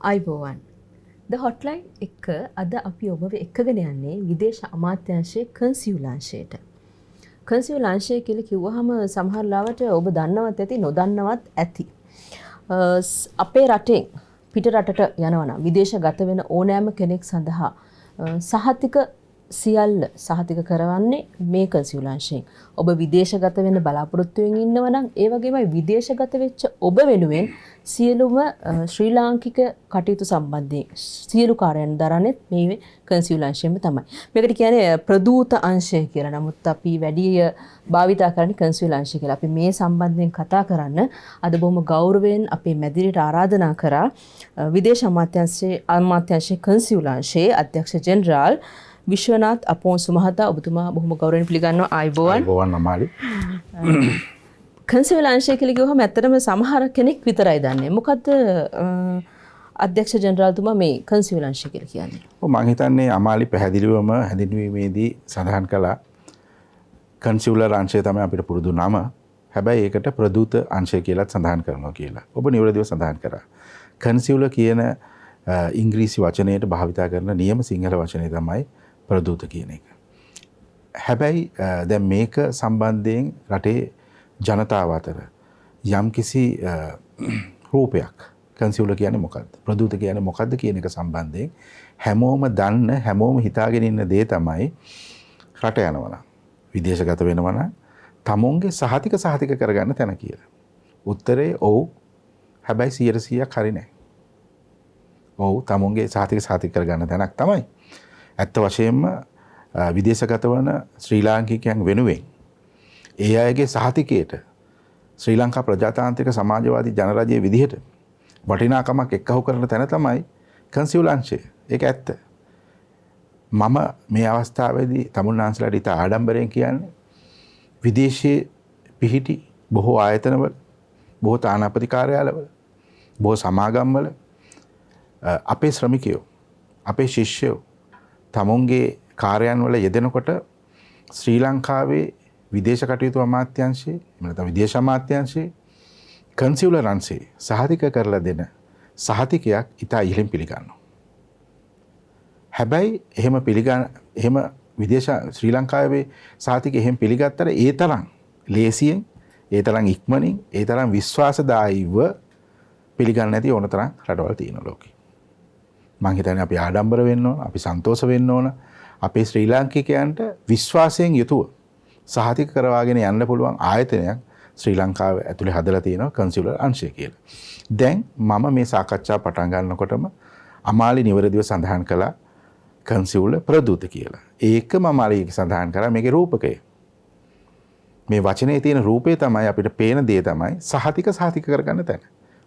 අයිබෝවන් ද හොට්ලයින් එක අද අපි ඔබව එක්කගෙන යන්නේ විදේශ අමාත්‍යංශයේ කන්සියුලාංශයට. කන්සියුලාංශය කියලා කිව්වහම සමහර ලාවට ඔබ දන්නවත් ඇති නොදන්නවත් ඇති. අපේ රටෙන් පිට රටට යනවා නම් විදේශගත වෙන ඕනෑම කෙනෙක් සඳහා සහතික සියල්ල සහතික කරවන්නේ මේ කන්සියුලාංශයෙන්. ඔබ විදේශගත වෙන්න බලාපොරොත්තු වෙමින් ඉන්නවා නම් ඒ වගේමයි විදේශගත වෙච්ච ඔබ වෙනුවෙන් සියලුම ශ්‍රී ලාංකික කටයුතු සම්බන්ධයෙන් සියලු කාර්යයන් දරන්නේ මේ කන්සියුලාංශයෙන්ම තමයි. මේකට කියන්නේ ප්‍රදූත අංශය කියලා. නමුත් අපි වැඩි භාවිතා කරන්නේ කන්සියුලාංශය කියලා. අපි මේ සම්බන්ධයෙන් කතා කරන්න අද බොහොම ගෞරවයෙන් අපේ මැදිරියට ආරාධනා කරා විදේශ අමාත්‍යාංශයේ කන්සියුලාංශයේ අධ්‍යක්ෂ ජෙනරාල් විශ්වනාත් අපෝන්සු මහතා. ඔබතුමා බොහොම ගෞරවයෙන් පිළිගන්නවා. ආයුබෝවන්. ආයුබෝවන් අමාලි. කන්සියුලාංශය කියලා කිව්වම ඇත්තටම සමහර කෙනෙක් විතරයි දන්නේ. මොකද්ද අධ්‍යක්ෂ ජෙනරාල්තුමා මේ කන්සියුලාංශය කියලා කියන්නේ? මම හිතන්නේ අමාලි පැහැදිලිවම හැඳින්වීමේදී සඳහන් කළා කන්සියුලර් අංශය තමයි අපිට පුරුදු නම. හැබැයි ඒකට ප්‍රදූත අංශය කියලාත් සඳහන් කරනවා කියලා. ඔබ නිවැරදිව සඳහන් කරා. කන්සියුලර් කියන ඉංග්‍රීසි වචනයට භාවිතා කරන නියම සිංහල වචනේ තමයි ප්‍රදූත කියන එක. හැබැයි දැන් මේක සම්බන්ධයෙන් රටේ ජනතාව අතර යම්කිසි රූපයක් කන්සියුලර් කියන්නේ මොකක්ද? ප්‍රදූත කියන්නේ මොකක්ද කියන එක සම්බන්ධයෙන් හැමෝම දන්න හැමෝම හිතාගෙන ඉන්න දේ තමයි රට යනවා විදේශගත වෙනවා නම් තමුන්ගේ සහතික කරගන්න තැන කියලා. උත්තරේ ඔව්. හැබැයි 100%ක් හරි නැහැ. ඔව් තමුන්ගේ සහතික කරගන්න තැනක් තමයි. ඇත්ත වශයෙන්ම විදේශගත වන ශ්‍රී ලාංකිකයන් වෙනුවෙන් ඒ අයගේ සහතිකයට ශ්‍රී ලංකා ප්‍රජාතාන්ත්‍රික සමාජවාදී ජනරජයේ විදිහට වටිනාකමක් එක්කහු කරන තැන තමයි කන්සියුලාංශය. ඒක ඇත්ත. මම මේ අවස්ථාවේදී තමුන්නාන්සලාට ඉතා ආඩම්බරයෙන් කියන්නේ විදේශයේ පිහිටි බොහෝ ආයතනවල, බොහෝ තානාපති කාර්යාලවල, බොහෝ සමාගම්වල අපේ ශ්‍රමිකයෝ, අපේ ශිෂ්‍යයෝ තමුන්ගේ කාර්යයන් වල යෙදෙනකොට ශ්‍රී ලංකාවේ විදේශ කටයුතු අමාත්‍යාංශයේ එහෙම නැත්නම් විදේශ අමාත්‍යාංශයේ කන්සියුලර් අංශයේ සහතික කරලා දෙන සහතිකයක් ඉතා ඉහළින් පිළිගන්නවා. හැබැයි එහෙම විදේශ ශ්‍රී ලංකාවේ සහතික එහෙම පිළිගත්තට ඒ තරම් ලේසියෙන්, ඒ තරම් ඉක්මනින්, ඒ තරම් විශ්වාසදායීව පිළිගන්නේ නැති ඕන තරම් රටවල් තියෙනවා ලෝකේ. මම හිතන්නේ අපි ආඩම්බර වෙන්න ඕන, අපි සන්තෝෂ වෙන්න ඕන. අපේ ශ්‍රී ලාංකිකයන්ට විශ්වාසයෙන් යුතුව සහතික කරවාගෙන යන්න පුළුවන් ආයතනයක් ශ්‍රී ලංකාව ඇතුලේ හදලා තියෙනවා කන්සියුලර් අංශය කියලා. දැන් මම මේ සාකච්ඡාව පටන් ගන්නකොටම අමාලි නිවැරදිව සඳහන් කළා කන්සියුලර් ප්‍රදූත කියලා. ඒකම අමාලි සඳහන් කරා මේකේ රූපකය. මේ වචනේ තියෙන රූපේ තමයි අපිට පේන දේ තමයි සහතික කරගන්න තැන.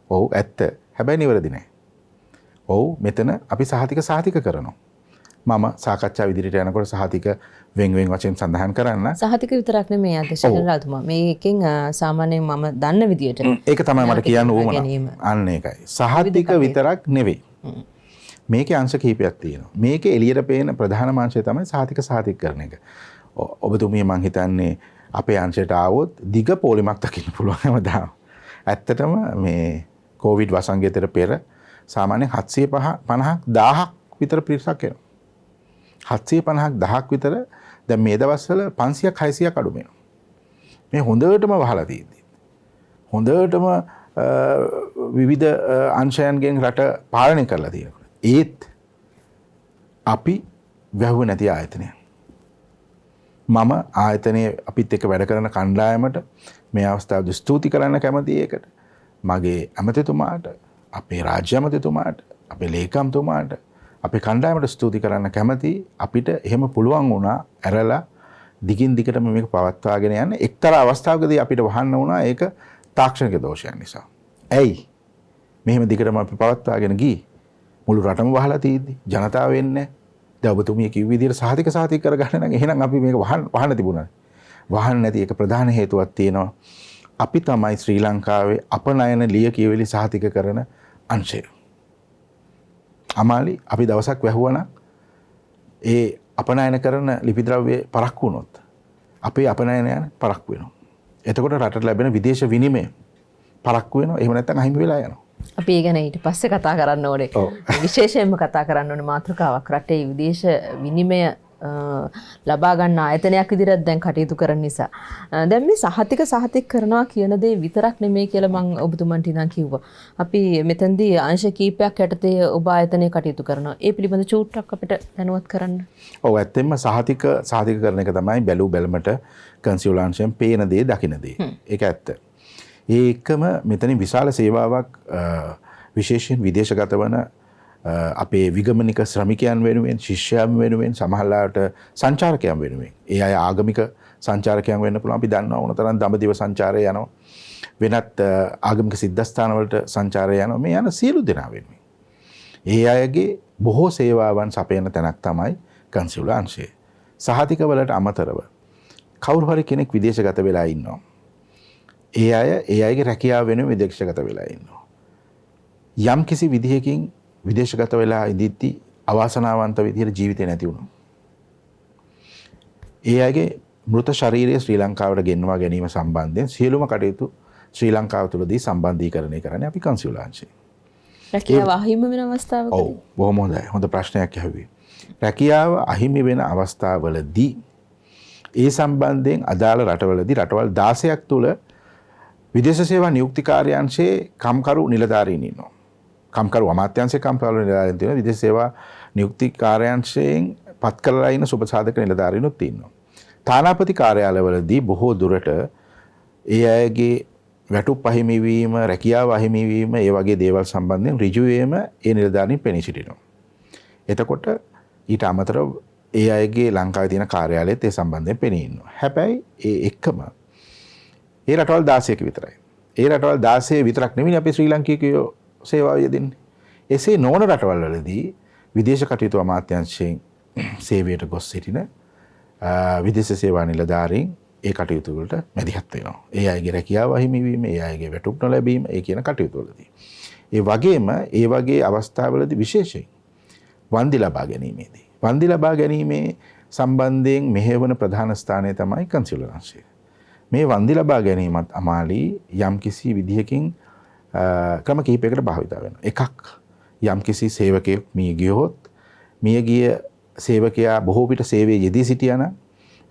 ඔව් ඇත්ත. හැබැයි නිවැරදි නෑ. ඔව් මෙතන අපි සහතික කරනවා. මම සාකච්ඡාව ඉදිරියට යනකොට සහතික වෙන් වචෙන් සඳහන් කරන්න. සහතික විතරක් නෙමෙයි අධ්‍යක්ෂ ජෙනරාල්තුමා. මේකෙන් සාමාන්‍යයෙන් මම දන්න විදියට ඒක තමයි මට කියන්න ඕන. අන්න ඒකයි. සහතික විතරක් නෙවෙයි. මේකේ අංශ කිහිපයක් තියෙනවා. මේකේ එළියට පේන ප්‍රධානම අංශය තමයි සහතික කරන එක. ඔබතුමිය මං හිතන්නේ අපේ අංශයට ආවොත් දිග පොලිමක් දකින්න පුළුවන් හැමදාම. ඇත්තටම මේ කොවිඩ් වසංගතයට පෙර සාමාන්‍යයෙන් 750ක් 1000ක් විතර පිරිසක් එනවා. 750ක් 1000ක් විතර දැන් මේ දවස්වල 500ක් 600ක් අඩු වෙනවා. මේ හොඳටම වහලා තියෙද්දි. හොඳටම විවිධ අංශයන්ගෙන් රට පාලනය කරලා තියෙනවා. ඒත් අපි වැහුව නැති ආයතනය. මම ආයතනයේ අපිත් එක්ක වැඩ කරන කණ්ඩායමට මේ අවස්ථාවේදී ස්තුති කරන්න කැමතියි ඒකට. මගේ ඇමතිතුමාට, අපේ රාජ්‍ය ඇමතිතුමාට, අපේ ලේකම්තුමාට, අපේ කණ්ඩායමට ස්තුති කරන්න කැමතියි. අපිට එහෙම පුළුවන් වුණා ඇරලා දිගින් දිගටම මේක පවත්වාගෙන යන්න. එක්තරා අවස්ථාවකදී අපිට වහන්න වුණා ඒක තාක්ෂණික දෝෂයන් නිසා. ඇයි? මෙහෙම දිගටම අපි පවත්වාගෙන ගියේ. මුළු රටම වහලා තියෙද්දි ජනතාව වෙන්නේ. දැන් ඔබතුමිය කිව්ව විදිහට සහතික කරගන්න නම් එහෙනම් අපි මේක වහන්න තිබුණා. වහන්න නැති එක ප්‍රධාන හේතුවක් තියෙනවා. අපි තමයි ශ්‍රී ලංකාවේ අපනයන ලිය කියවිලි සහතික කරන අංශය. අමාලි අපි දවසක් වැහුවනම් ඒ අපනයන කරන ලිපි ද්‍රව්‍ය පරක්කු වුණොත් අපේ අපනයනයන් පරක්කු වෙනවා. එතකොට රටට ලැබෙන විදේශ විනිමය පරක්කු වෙනවා. එහෙම නැත්නම් අහිමි වෙලා යනවා. අපි ඒ ගැන ඊට පස්සේ කතා කරන්න ඕනේ. විශේෂයෙන්ම කතා කරන්න ඕනේ මාතෘකාවක් රටේ විදේශ විනිමය ලබා ගන්න ආයතනයක් විදිහට දැන් කටයුතු කරන නිසා. දැන් මේ සහතික කරනවා කියන දේ විතරක් නෙමෙයි කියලා මම ඔබතුමන්ට ඉඳන් කිව්වා. අපි මෙතනදී අංශ කීපයක් යටතේ ඔබ ආයතනයේ කටයුතු කරනවා. ඒ පිළිබඳ චූට්ටක් අපිට දැනුවත් කරන්න. ඔව් ඇත්තෙන්ම සහතික කරන එක තමයි බැලුමට කන්සියුලර් අංශයෙන් පේන දේ දකින දේ. ඒක ඇත්ත. ඒ එක්කම මෙතන විශාල සේවාවක් විශේෂයෙන් විදේශගත වන අපේ විගමනික ශ්‍රමිකයන් වෙනුවෙන් ශිෂ්‍යයන් වෙනුවෙන් සමහරලාට සංචාරකයන් වෙනුවෙන් ඒ අය ආගමික සංචාරකයන් වෙන්න පුළුවන්. අපි දන්නවා ඕන තරම් දඹදිව සංචාරය යනවා, වෙනත් ආගමික සිද්ධාස්ථාන වලට සංචාරය යනවා. මේ යන සියලු දෙනා වෙනුවෙන් ඒ අයගේ බොහෝ සේවාවන් සපයන තැනක් තමයි කන්සියුලර් අංශය. සහතික වලට අමතරව කවුරු හරි කෙනෙක් විදේශගත වෙලා ඉන්නවා, ඒ අයගේ රැකියාව වෙනුවෙන් විදේශගත වෙලා ඉන්නවා. යම් කිසි විදිහකින් විදේශගත වෙලා ඉඳිද්දී අවාසනාවන්ත විදිහට ජීවිතේ නැති වුණා. ඒ අයගේ මෘත ශරීරය ශ්‍රී ලංකාවට ගෙන්වා ගැනීම සම්බන්ධයෙන් සියලුම කටයුතු ශ්‍රී ලංකාව තුළදී සම්බන්ධීකරණය කරන්නේ අපි කන්සියුලර් අංශය. රැකියාව අහිමි වෙන අවස්ථාවකදී? ඔව්, බොහොම හොඳයි. හොඳ ප්‍රශ්නයක් ඇහුවේ. රැකියාව අහිමි වෙන අවස්ථාවවලදී ඒ සම්බන්ධයෙන් අදාළ රටවලදී රටවල් 16ක් තුළ විදේශ සේවා නියුක්ති කාර්යාංශයේ කම්කරු නිලධාරීන් ඉන්නවා. කම්කරු අමාත්‍යාංශයේ කම්කරු නිලධාරීන් තියෙනවා. විදේශ සේවා නියුක්ති කාර්යාංශයෙන් පත් කරලා ඉන්න සුබසාධක නිලධාරීනුත් ඉන්නවා. තානාපති කාර්යාලවලදී බොහෝ දුරට ඒ අයගේ වැටුප් අහිමි වීම, රැකියාව අහිමි වීම, ඒ වගේ දේවල් සම්බන්ධයෙන් ඍජුවේම ඒ නිලධාරීන් පෙනී සිටිනවා. එතකොට ඊට අමතරව ඒ අයගේ ලංකාවේ තියෙන කාර්යාලයත් ඒ සම්බන්ධයෙන් පෙනී ඉන්නවා. හැබැයි ඒ එක්කම ඒ රටවල් 16ක විතරයි. ඒ රටවල් 16 විතරක් නෙවෙයි අපි ශ්‍රී ලාංකිකයෝ සේවාව යෙදෙන්නේ. එසේ නොවන රටවල් වලදී විදේශ කටයුතු අමාත්‍යාංශයෙන් සේවයට ගොස් සිටින විදේශ සේවා නිලධාරීන් ඒ කටයුතු වලට මැදිහත් වෙනවා. ඒ අයගේ රැකියාව අහිමි වීම, ඒ අයගේ වැටුප් නොලැබීම, ඒ කියන කටයුතු වලදී. ඒ වගේම ඒ වගේ අවස්ථාවලදී විශේෂයෙන් වන්දි ලබා ගැනීමේදී. වන්දි ලබා ගැනීමේ සම්බන්ධයෙන් මෙහෙවන ප්‍රධාන ස්ථානය තමයි කන්සියුලර් අංශය. මේ වන්දි ලබා ගැනීමත් අමාලි යම් කිසි විදිහකින් ක්‍රම කිහිපයකට භාවිත වෙනවා. එකක්, යම් කිසි සේවකයෙක් මිය ගියොත් මියගිය සේවකයා බොහෝ විට සේවයේ යෙදී සිටියා නම්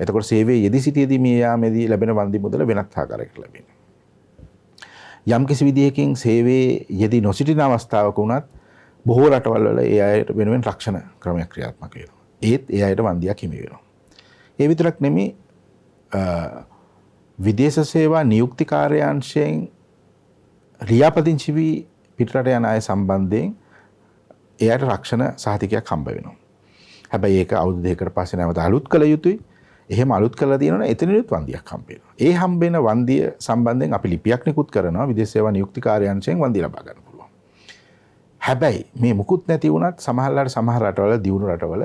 එතකොට සේවයේ යෙදී සිටියේදී මිය යාමේදී ලැබෙන වන්දි මුදල වෙනත් ආකාරයකට ලැබෙනවා. යම් කිසි විදිහකින් සේවයේ යෙදී නොසිටින අවස්ථාවක වුණත් බොහෝ රටවල් වල ඒ අයට වෙනුවෙන් රක්ෂණ ක්‍රමයක් ක්‍රියාත්මක වෙනවා. ඒත් ඒ අයට වන්දියක් හිමි වෙනවා. ඒ විතරක් නෙමෙයි විදේශ සේවා නියුක්ති කාර්යාංශයෙන් ලියාපදිංචි වී පිටරට යන අය සම්බන්ධයෙන් එයාට රක්ෂණ සහතිකයක් හම්බ වෙනවා. හැබැයි ඒක අවුරුදු දෙකකට පස්සේ නැවත අලුත් කළ යුතුයි. එහෙම අලුත් කළා දිනවනේ එතනිනුත් වන්දියක් හම්බ වෙනවා. ඒ හම්බ වෙන වන්දිය සම්බන්ධයෙන් අපි ලිපියක් නිකුත් කරනවා විදේශ සේවා නියුක්ති කාර්යාංශයෙන් වන්දිය ලබා ගන්න පුළුවන්. හැබැයි මේ මුකුත් නැති වුණත් සමහරලාට සමහර රටවල දියුණු රටවල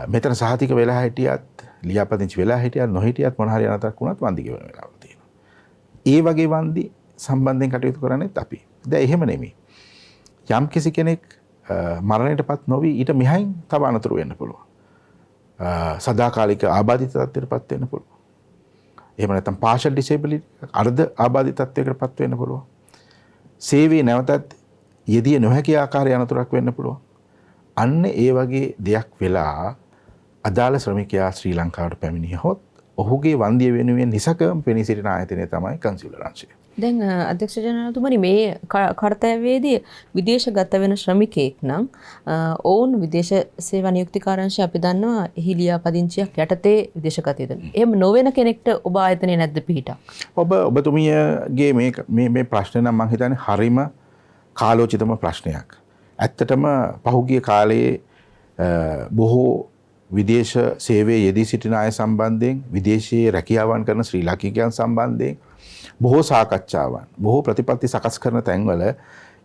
මෙතන සහතික වෙලා හිටියත් ලියාපදිංචි වෙලා හිටියත් නොහිටියත් මොන හරි අනතුරක් වුණත් වන්දි ගෙවන වෙලාවල් තියෙනවා. ඒ වගේ වන්දි සම්බන්ධයෙන් කටයුතු කරන්නේත් අපි. දැන් එහෙම නෙමෙයි. යම් කිසි කෙනෙක් මරණයටපත් නොවි ඊට මෙහයින් තව අනතුරු වෙන්න පුළුවන්. සදාකාලික ආබාධිත තත්ත්වයකටපත් වෙන්න පුළුවන්. එහෙම නැත්නම් partial disability අර්ධ ආබාධිත තත්ත්වයකටපත් වෙන්න පුළුවන්. සේවයේ නැවතත් යෙදිය නොහැකි ආකාරයේ අනතුරක් වෙන්න පුළුවන්. අන්න ඒ වගේ දෙයක් වෙලා අදාළ ශ්‍රමිකයා ශ්‍රී ලංකාවට පැමිණියහොත් ඔහුගේ වන්දිය වෙනුවෙන් නිසකම් පෙනී සිටින ආයතනය තමයි කන්සියුලර් අංශය. දැන් අධ්‍යක්ෂ ජනරාල්තුමනි මේ කර්තව්‍යයේදී විදේශගත වෙන ශ්‍රමිකයෙක් නම් ඔවුන් විදේශ සේවා නියුක්ති කාර්යාංශය අපි දන්නවා එහි ලියාපදිංචියක් යටතේ විදේශගත යුතුයි. එහෙම නොවන කෙනෙක්ට ඔබ ආයතනයේ නැද්ද පිහිටක්? ඔබතුමියගේ මේ ප්‍රශ්නේ නම් මම හිතන්නේ හරිම කාලෝචිතම ප්‍රශ්නයක්. ඇත්තටම පහුගිය කාලයේ බොහෝ විදේශ සේවයේ යෙදී සිටින අය සම්බන්ධයෙන් විදේශීය රැකියාවන් කරන ශ්‍රී ලාංකිකයන් සම්බන්ධයෙන් බොහෝ සාකච්ඡාවන් බොහෝ ප්‍රතිපත්ති සකස් කරන තැන්වල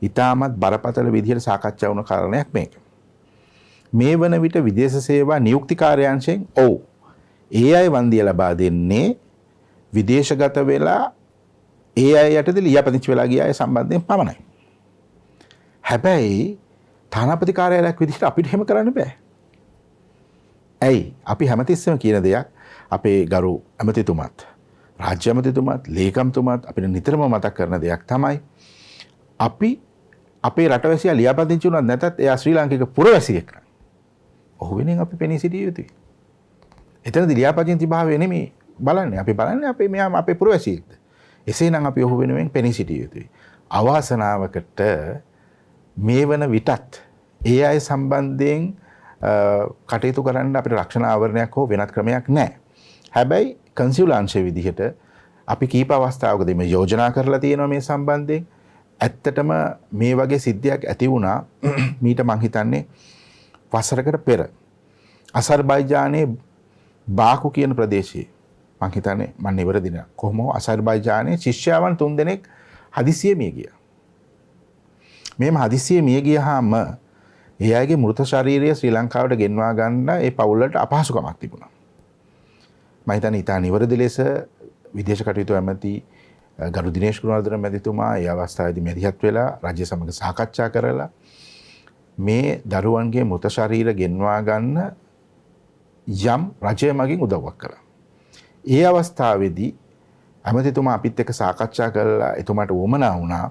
ඉතාමත් බරපතල විදිහට සාකච්ඡා වුණ කාරණයක් මේක. මේ වන විට විදේශ සේවා නියුක්ති කාර්යාංශයෙන් ඒ අය වන්දිය ලබා දෙන්නේ විදේශගත වෙලා ඒ අය යටතේ ලියාපදිංචි වෙලා ගිය අය සම්බන්ධයෙන් පමණයි. හැබැයි තානාපති කාර්යාලයක් විදිහට අපිට එහෙම කරන්න බෑ. ඇයි? අපි හැමතිස්සෙම කියන දෙයක් අපේ ගරු ඇමතිතුමත්, රාජ්‍ය ඇමතිතුමත්, ලේකම්තුමත් අපිට නිතරම මතක් කරන දෙයක් තමයි අපි අපේ රටවැසියා ලියාපදිංචි වුණත් නැතත් එයා ශ්‍රී ලාංකික පුරවැසියෙක් නම් ඔහු වෙනුවෙන් අපි පෙනී සිටිය යුතුයි. එතනදී ලියාපදිංචි භාවය නෙමෙයි බලන්නේ. අපි බලන්නේ අපේ මෙයා අපේ පුරවැසියෙක්ද. එසේනම් අපි ඔහු වෙනුවෙන් පෙනී සිටිය යුතුයි. අවාසනාවකට මේ වන විටත් ඒ අය සම්බන්ධයෙන් කටයුතු කරන්න අපිට රක්ෂණ ආවරණයක් හෝ වෙනත් ක්‍රමයක් නැහැ. හැබැයි කන්සියුලාංශයේ විදිහට අපි කීප අවස්ථාවකදී මේ යෝජනා කරලා තියෙනවා මේ සම්බන්ධයෙන්. ඇත්තටම මේ වගේ සිද්ධියක් ඇති වුණා මීට මං හිතන්නේ වසරකට පෙර අසර්බයිජානයේ බාකු කියන ප්‍රදේශයේ මං හිතන්නේ මම නිවැරදි නෑ කොහොම අසර්බයිජානයේ ශිෂ්‍යාවන් 3 දෙනෙක් හදිසියෙ මිය ගියා. මේම හදිසියෙ මිය ගියාම ඒ අයගේ මෘත ශරීරය ශ්‍රී ලංකාවට ගෙන්වා ගන්න ඒ පවුලට අපහසුකමක් තිබුණා. මම හිතන්නේ ඊට නිවැරදි ලෙස විදේශ කටයුතු ඇමති ගරු දිනේෂ් ගුණවර්ධන මැතිතුමා ඒ අවස්ථාවේදී මැදිහත් වෙලා රාජ්‍ය සමග සාකච්ඡා කරලා මේ දරුවන්ගේ මృత ශරීර ගෙන්වා ගන්න යම් රජය මගින් උදව්වක් කළා. ඒ අවස්ථාවේදී ඇමතිතුමා අපිත් එක්ක සාකච්ඡා කළා එතුමාට වමනා වුණා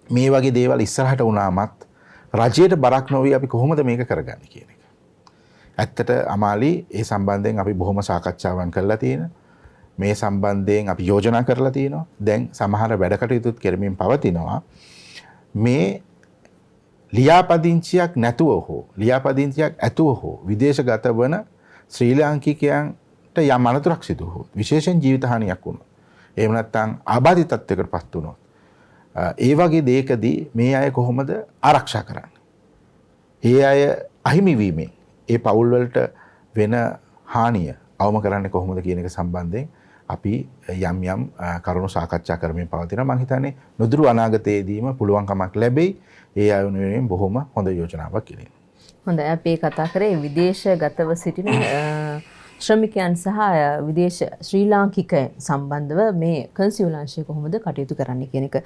මේ වගේ දේවල් ඉස්සරහට වුණාමත් රජයට බරක් නොවි අපි කොහොමද මේක කරගන්නේ කියන එක. ඇත්තට අමාලි ඒ සම්බන්ධයෙන් අපි බොහොම සාකච්ඡාවන් කරලා තියෙනවා. මේ සම්බන්ධයෙන් අපි යෝජනා කරලා තියෙනවා. දැන් සමහර වැඩ කටයුතුත් කරමින් පවතිනවා. මේ ලියාපදිංචියක් නැතුව හෝ ලියාපදිංචියක් ඇතුව හෝ විදේශගත වන ශ්‍රී ලාංකිකයන්ට යම් අනතුරක් සිදු වුණොත් විශේෂයෙන් ජීවිත හානියක් වුණොත් එහෙම නැත්නම් ආබාධිත තත්ත්වයකටපත් වුණොත් ඒ වගේ දෙයකදී මේ අය කොහොමද ආරක්ෂා කරන්නේ? ඒ අය අහිමි වීමෙන් ඒ පවුල් වලට වෙන හානිය අවම කරන්නේ කොහොමද කියන එක සම්බන්ධයෙන් අපි යම් කරුණු සාකච්ඡා කරමින් පවතිනවා. මම හිතන්නේ නොදුරු අනාගතයේදීම පුළුවන්කමක් ලැබෙයි ඒ අය වෙනුවෙන් බොහොම හොඳ යෝජනාවක් කිරීම. හොඳයි අපි කතා කරේ විදේශගතව සිටින ශ්‍රමිකයන් සහ විදේශ ශ්‍රී ලාංකිකයන් සම්බන්ධව මේ කන්සියුලාංශය කොහොමද කටයුතු කරන්නේ කියන එක.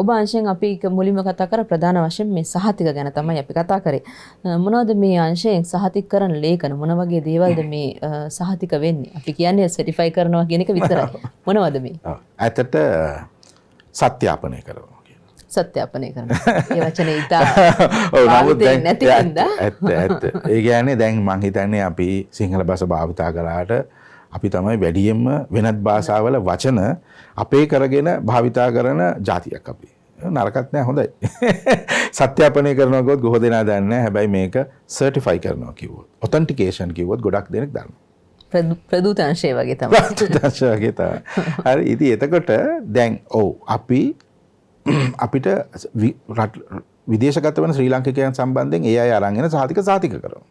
ඔබ අංශයෙන් අපි මුලින්ම කතා කර ප්‍රධාන වශයෙන් මේ සහතික ගැන තමයි අපි කතා කරේ. මොනවද මේ අංශයෙන් සහතික කරන ලේඛන මොන වගේ දේවල්ද මේ සහතික වෙන්නේ? අපි කියන්නේ සර්ටිෆයි කරනවා කියන එක විතරයි. මොනවද මේ? ඇත්තට සත්‍යාපනය කරනවා. සත්‍යාපනය කරනවා. ඒ වචනේ ඉතා නැති හින්දා ඇත්ත. ඒ කියන්නේ දැන් මං හිතන්නේ අපි සිංහල භාෂාව භාවිතා කළාට අපි තමයි වැඩියෙන්ම වෙනත් භාෂාවල වචන අපේ කරගෙන භාවිතා කරන ජාතියක් අපි. නරකත් නෑ හොඳයි. සත්‍යාපනය කරනවා කිව්වොත් ගොඩ දෙනා දන්නේ නැහැ. හැබැයි මේක සර්ටිෆයි කරනවා කිව්වොත් ඔතෙන්ටිකේෂන් කිව්වොත් ගොඩක් දෙනෙක් දන්නවා. ප්‍රදූතාංශය වගේ තමයි. ප්‍රදූතාංශය වගේ තමයි. හරි ඉතින් එතකොට දැන් අපි අපිට විදේශගත වන ශ්‍රී ලාංකිකයන් සම්බන්ධයෙන් ඒ අය අරන් එන සහතික කරනවා.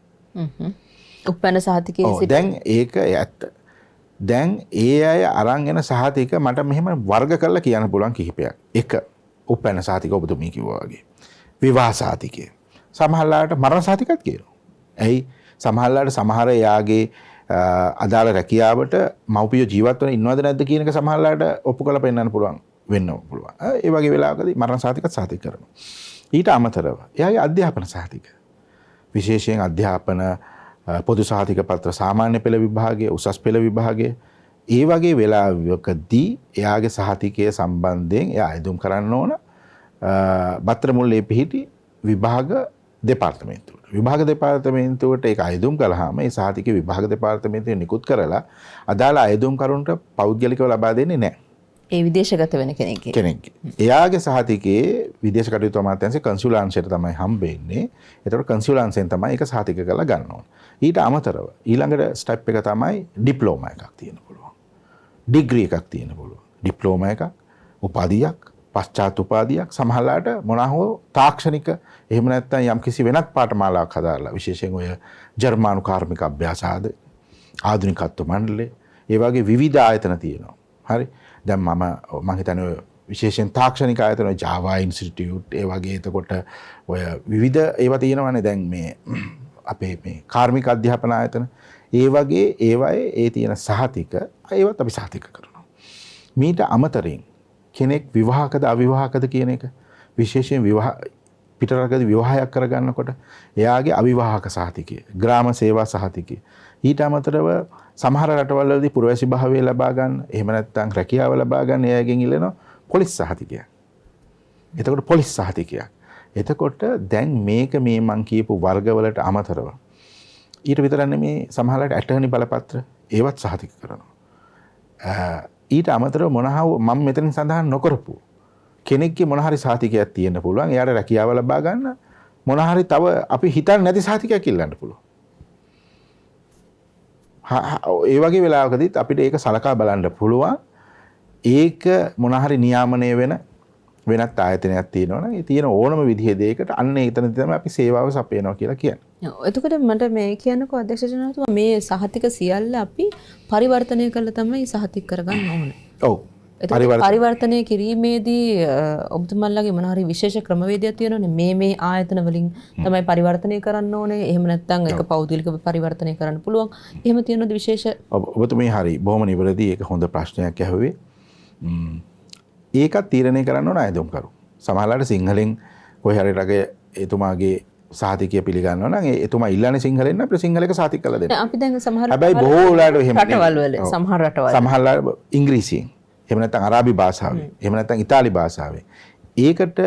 උපැන්න සහතිකයේ දැන් ඒක ඇත්ත. දැන් ඒ අය අරන් එන සහතික මට මෙහෙම වර්ග කරලා කියන්න පුළුවන් කිහිපයක්. එක උපැන්න සහතික ඔබතුමී කිව්වා වගේ. විවාහ සහතිකය. සමහරලාට මරණ සහතිකත් කියනවා. ඇයි සමහරලාට සමහර යාගේ අදාළ රැකියාවට මව්පියෝ ජීවත් වෙන ඉන්නවද නැද්ද කියන එක සමහරලාට ඔප්පු කරලා පෙන්නන්න පුළුවන්. වෙන්න පුළුවන්. ඒ වගේ වෙලාවකදී මරණ සහතිකත් සහතික කරනවා. ඊට අමතරව එයාගේ අධ්‍යාපන සහතික. විශේෂයෙන් අධ්‍යාපන පොදු සහතික පත්‍ර සාමාන්‍ය පෙළ විභාගයේ උසස් පෙළ විභාගයේ ඒ වගේ වෙලාවකදී එයාගේ සහතිකයේ සම්බන්ධයෙන් එයා අයදුම් කරන්න ඕන පත්‍ර මුල්ලේ පිහිටි විභාග දෙපාර්තමේන්තුවට. විභාග දෙපාර්තමේන්තුවට ඒක අයදුම් කළාම ඒ සහතිකයේ විභාග දෙපාර්තමේන්තුවේ නිකුත් කරලා අදාළ අයදුම් කරුන්ට පෞද්ගලිකව ලබා දෙන්නේ නැහැ. ඒ විදේශගත වෙන කෙනෙක්ගේ. එයාගේ සහතිකයේ විදේශ කටයුතු අමාත්‍යාංශයේ කන්සියුලාංශයට තමයි හම්බෙන්නේ. ඒතකොට කන්සියුලාංශයෙන් තමයි ඒක සහතික කරලා ගන්න ඕන. ඊට අමතරව ඊළඟට ස්ටෙප් එක තමයි ඩිප්ලෝමා එකක් තියෙන්න පුළුවන්. ඩිග්‍රී එකක් තියෙන්න පුළුවන්. ඩිප්ලෝමා එකක්, උපාධියක්, පශ්චාත් උපාධියක් සමහරලාට මොනවා හෝ තාක්ෂණික එහෙම නැත්නම් යම්කිසි වෙනත් පාඨමාලාවක් හදාරලා විශේෂයෙන් ඔය ජර්මානු කාර්මික අභ්‍යාස ආධුනිකත්ව මණ්ඩලය ඒ වගේ විවිධ ආයතන තියෙනවා. හරි. දැන් මම හිතන්නේ විශේෂයෙන් තාක්ෂණික ආයතන Java Institute ඒ වගේ එතකොට ඔය විවිධ ඒවා තියෙනවානේ දැන් මේ අපේ මේ කාර්මික අධ්‍යාපන ආයතන ඒ වගේ ඒවායේ ඒ තියෙන සහතික ඒවත් අපි සහතික කරනවා. මීට අමතරින් කෙනෙක් විවාහකද අවිවාහකද කියන එක විශේෂයෙන් පිටරටකදී විවාහයක් කරගන්නකොට එයාගේ අවිවාහක සහතිකය, ග්‍රාම සේවා සහතිකය. ඊට අමතරව සමහර රටවල් වලදී පුරවැසි භාවය ලබා ගන්න, එහෙම නැත්නම් රැකියාව ලබා ගන්න එයාගෙන් ඉල්ලන පොලිස් සහතිකයක්. එතකොට පොලිස් සහතිකයක්. එතකොට දැන් මේක මේ මං කියපු වර්ගවලට අමතරව ඊට විතරක් නෙමේ සමහරවිට ඇටර්නි බලපත්‍ර ඒවත් සහතික කරනවා. ඊට අමතරව මොනහව මම මෙතන සඳහන් නොකරපු කෙනෙක්ගේ මොන හරි සහතිකයක් තියෙන්න පුළුවන්. එයාට රැකියාව ලබා ගන්න මොන හරි තව අපි හිතන්නේ නැති සහතිකයක් ඉල්ලන්න පුළුවන්. ඒ වගේ වෙලාවකදීත් අපිට ඒක සලකා බලන්න පුළුවන්. ඒක මොන හරි නියාමනය වෙන වෙනත් ආයතනයක් තියෙනවා නම් ඒ තියෙන ඕනම විදිහේ දෙයකට අන්න එතන තමයි අපි සේවාව සපයනවා කියලා කියන්නේ. එතකොට මට මේ කියන්නකෝ අධ්‍යක්ෂ ජනතුමා මේ සහතික සියල්ල අපි පරිවර්තනය කරලා තමයි සහතික කරගන්න ඕනේ. ඔව්. පරිවර්තනය කිරීමේදී ඔබතුමන්ලගේ මොන හරි විශේෂ ක්‍රමවේදයක් තියෙනවනේ මේ ආයතන වලින් තමයි පරිවර්තනය කරන්න ඕනේ. එහෙම නැත්නම් ඒක පෞද්ගලිකව පරිවර්තනය කරන්න පුළුවන්. එහෙම තියෙනවද විශේෂ? ඔබතුමී හරි බොහොම නිවැරදි. ඒක හොඳ ප්‍රශ්නයක් ඇහුවේ. ඒකත් තීරණය කරන්න ඕන අයදුම්කරු. සමහරවිට සිංහලෙන් කොහේ හරි රගේ එතුමාගේ සහතිකය පිළිගන්නවා නම් එතුමා ඉල්ලන්නේ සිංහලෙන් නම් අපිට සිංහලයක සහතික කරලා දෙන්න. අපි දැන් සමහර හැබැයි බොහෝ වෙලාවට එහෙම රටවල් වල සමහර රටවල් ඉංග්‍රීසියෙන් එහෙම නැත්නම් අරාබි භාෂාවෙන් එහෙම නැත්නම් ඉතාලි භාෂාවෙන් ඒකට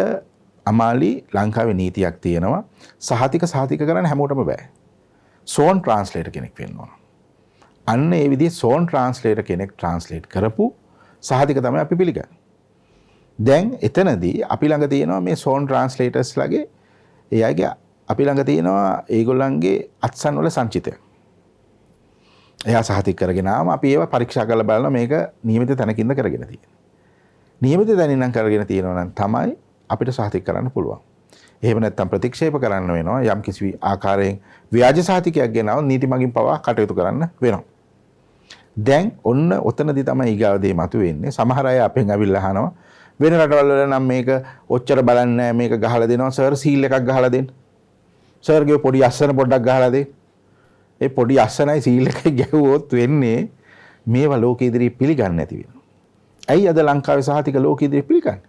අමාලි ලංකාවේ නීතියක් තියෙනවා. සහතික කරන්න හැමෝටම බෑ. සෝන් ට්‍රාන්ස්ලේටර් කෙනෙක් වෙන්න ඕන. අන්න ඒ විදිහේ සෝන් ට්‍රාන්ස්ලේටර් කෙනෙක් ට්‍රාන්ස්ලේට් කරපු සහතික තමයි අපි පිළිගන්නේ. දැන් එතනදී අපි ළඟ තියෙනවා මේ සෝන් ට්‍රාන්ස්ලේටර්ස් ලගේ එයාගේ අපි ළඟ තියෙනවා ඒගොල්ලන්ගේ අත්සන් වල සංචිතය. එයා සහතික කරගෙන ආවම අපි ඒවා පරීක්ෂා කරලා බලනවා මේක නියමිත තැනකින්ද කරගෙන තියෙන්නේ. නියමිත තැනින් නම් කරගෙන තියෙනවා නම් තමයි අපිට සහතික කරන්න පුළුවන්. එහෙම නැත්නම් ප්‍රතික්ෂේප කරන්න වෙනවා. යම් කිසි ආකාරයෙන් ව්‍යාජ සහතිකයක් ගෙනව නීති මගින් පවා කටයුතු කරන්න වෙනවා. දැන් ඔන්න ඔතනදී තමයි ඊගාව දේ මතුවෙන්නේ. සමහර අය අපෙන් අවිල්ලා අහනවා වෙන රටවල් වල නම් මේක ඔච්චර බලන්නේ නැහැ මේක ගහලා දෙනවා සර් සීල් එකක් ගහලා දෙන්න. සර්ගේ පොඩි අස්සන පොඩ්ඩක් ගහලා දෙන්න. ඒ පොඩි අස්සනයි සීල් එකයි ගැහුවොත් වෙන්නේ මේවා ලෝක ඉදිරියේ පිළිගන්නේ නැති වෙනවා. ඇයි අද ලංකාවේ සහතික ලෝක ඉදිරියේ පිළිගන්නේ?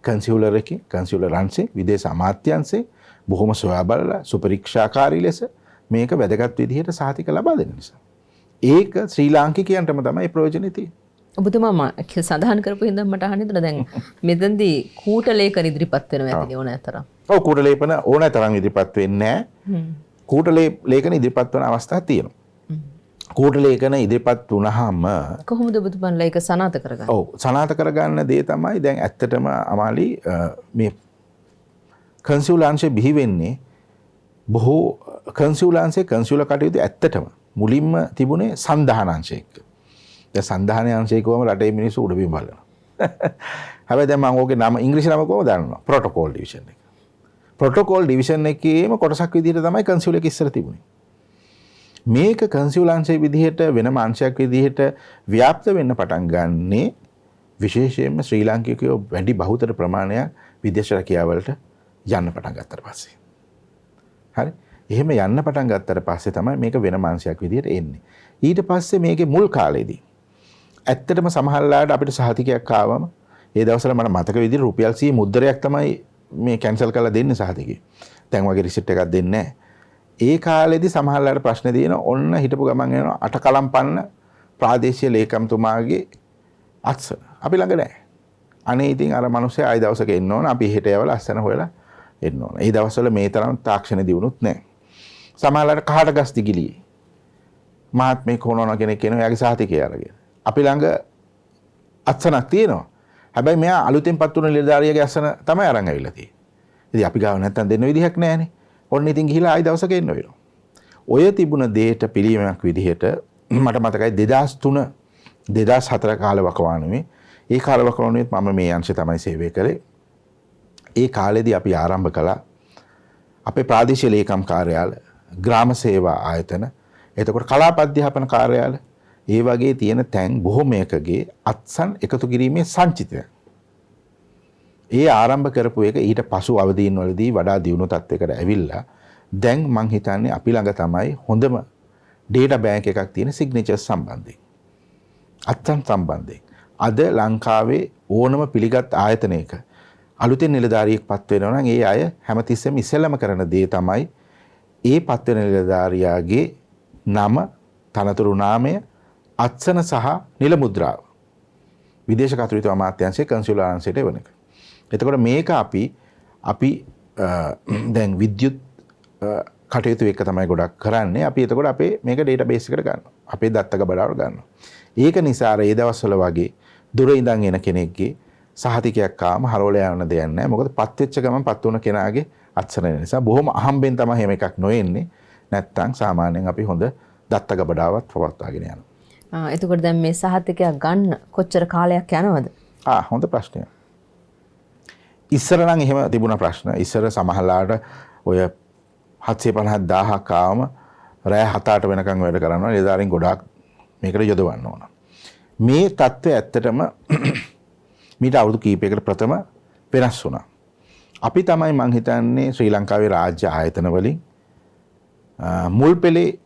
කන්සියුලර් එකේ කන්සියුලර් අංශේ විදේශ අමාත්‍යාංශේ බොහොම සොයා බලලා සුපරීක්ෂාකාරී ලෙස මේක වැදගත් විදිහට සහතික ලබා දෙන නිසා. ඒක ශ්‍රී ලාංකිකයන්ටම තමයි ප්‍රයෝජනෙ තියෙන්නේ. ඔබතුමා සඳහන් කරපු හින්දා මට අහන්න හිතුණා දැන් මෙතෙන්දී කූට ලේඛන ඉදිරිපත් වෙනවා ඇතිනේ ඕනෑ තරම්. ඔව් කූට ලේඛන ඕනෑ තරම් ඉදිරිපත් වෙන්නේ නැහැ. කූට ලේඛන ඉදිරිපත් වන අවස්ථා තියෙනවා. කූට ලේඛන ඉදිරිපත් වුණාම කොහොමද ඔබතුමාලා ඒක සනාථ කරගන්නේ? ඔව් සනාථ කරගන්න දේ තමයි දැන් ඇත්තටම අමාලි මේ කන්සියුලාංශය බිහි වෙන්නේ බොහෝ කන්සියුලාංශයේ කන්සියුලර් කටයුතු ඇත්තටම මුලින්ම තිබුණේ සන්ධානාංශය එක්ක. දැන් සන්ධානාංශය කොහොම රටේ මිනිස්සු උඩින් බලනවා. හැබැයි දැන් මම ඕකේ නම ඉංග්‍රීසි නම කොහොමද දන්නවා? ප්‍රොටෝකෝල් ඩිවිෂන් එක. ප්‍රොටෝකෝල් ඩිවිෂන් එකේම කොටසක් විදිහට තමයි කන්සියුලර් එක ඉස්සර තිබුණේ. මේක කන්සියුලාංශයේ විදිහට වෙනම අංශයක් විදිහට ව්‍යාප්ත වෙන්න පටන් ගන්නේ විශේෂයෙන්ම ශ්‍රී ලාංකිකයෝ වැඩි බහුතර ප්‍රමාණයක් විදේශ රැකියාවලට යන්න පටන් ගත්තට පස්සේ. හරි. එහෙම යන්න පටන් ගත්තට පස්සේ තමයි මේක වෙනම අංශයක් විදිහට එන්නේ. ඊට පස්සේ මේකේ මුල් කාලේදී ඇත්තටම සමහරලාට අපිට සහතිකයක් ආවම ඒ දවස්වල මට මතක විදිහට රුපියල් 100 මුද්දරයක් තමයි මේ කැන්සල් කරලා දෙන්නේ සහතිකේ. දැන් වගේ රිසිට් එකක් දෙන්නේ නැහැ. ඒ කාලේදී සමහරලාට ප්‍රශ්න දින ඔන්න හිටපු ගමන් එනවා අට කලම් පන්න ප්‍රාදේශීය ලේකම්තුමාගේ අත්සන. අපි ළඟ නැහැ. අනේ ඉතින් අර මිනිස්සේ ආයි දවසක එන්න ඕන අපි හෙට යවලා අස්සන හොයලා එන්න ඕන. ඒ දවස්වල මේ තරම් තාක්ෂණ දියුණුත් නැහැ. සමහරලාට කහට ගස් දිගිලියේ මහත්මේ කොනෝන කෙනෙක් කෙනා එයාගේ සහතිකය අරගෙන. අපි ළඟ අත්සනක් තියෙනවා. හැබැයි මෙයා අලුතෙන් පත් වුණ නිලධාරියාගේ අත්සන තමයි අරන් ඇවිල්ලා තියෙන්නේ. ඉතින් අපි ගාව නැත්තම් දෙන්න විදිහක් නැහැනේ. ඔන්න ඉතින් ගිහිලා ආයි දවසක එන්න වෙනවා. ඔය තිබුණ දෙයට පිළියමක් විදිහට මට මතකයි 2003 2004 කාල වකවානුවේ ඒ කාල වකවානුවේත් මම මේ අංශය තමයි සේවය කළේ. ඒ කාලෙදී අපි ආරම්භ කළා අපේ ප්‍රාදේශීය ලේකම් කාර්යාල, ග්‍රාම සේවා ආයතන, එතකොට කලාප අධ්‍යාපන කාර්යාල ඒ වගේ තියෙන තැන් බොහොමයකගේ අත්සන් එකතු කිරීමේ සංචිතය. ඒ ආරම්භ කරපු එක ඊට පසු අවදීන් වලදී වඩා දියුණු තත්යකට ඇවිල්ලා දැන් මං හිතන්නේ අපි ළඟ තමයි හොඳම ඩේටා බෑන්ක් එකක් තියෙන සිග්නේචර්ස් සම්බන්ධයෙන්. අත්සන් සම්බන්ධයෙන්. අද ලංකාවේ ඕනම පිළිගත් ආයතනයක අලුතෙන් නිලධාරියෙක් පත් වෙනවා නම් ඒ අය හැමතිස්සෙම ඉස්සෙල්ලම කරන දේ තමයි ඒ පත් වෙන නිලධාරියාගේ නම, තනතුරු නාමය, අත්සන සහ නිල මුද්‍රාව විදේශ කටයුතු අමාත්‍යාංශයේ කන්සියුලර් අංශයට එවන එක. එතකොට මේක අපි දැන් විද්‍යුත් කටයුතු එක තමයි ගොඩක් කරන්නේ. අපි එතකොට අපේ මේක ඩේටාබේස් එකට ගන්නවා. අපේ දත්ත ගබඩාවට ගන්නවා. ඒක නිසා අර ඒ දවස්වල වගේ දුර ඉඳන් එන කෙනෙක්ගේ සහතිකයක් ආවම හරවලා යන්න දෙයක් නැහැ. මොකද පත් වෙච්ච ගමන් පත් වුණ කෙනාගේ අත්සන නිසා බොහොම අහම්බෙන් තමයි එහෙම එකක් නොෙන්නේ. නැත්තම් සාමාන්‍යයෙන් අපි හොඳ දත්ත ගබඩාවක් පවත්වාගෙන යනවා. එතකොට දැන් මේ සහතිකයක් ගන්න කොච්චර කාලයක් යනවද? හොඳ ප්‍රශ්නයක්. ඉස්සර නම් එහෙම තිබුණ ප්‍රශ්න. ඉස්සර සමහරලාට ඔය 750,000ක් ආවම රෑ 7-8 වෙනකන් වැඩ කරනවා. නිලධාරීන් ගොඩාක් මේකට යොදවන්න ඕන. මේ தත්ත්වය ඇත්තටම මීට අවුරුදු කීපයකට ප්‍රථම වෙනස් වුණා. අපි තමයි මං හිතන්නේ ශ්‍රී ලංකාවේ රාජ්‍ය ආයතන වලින් මුල් පෙළේ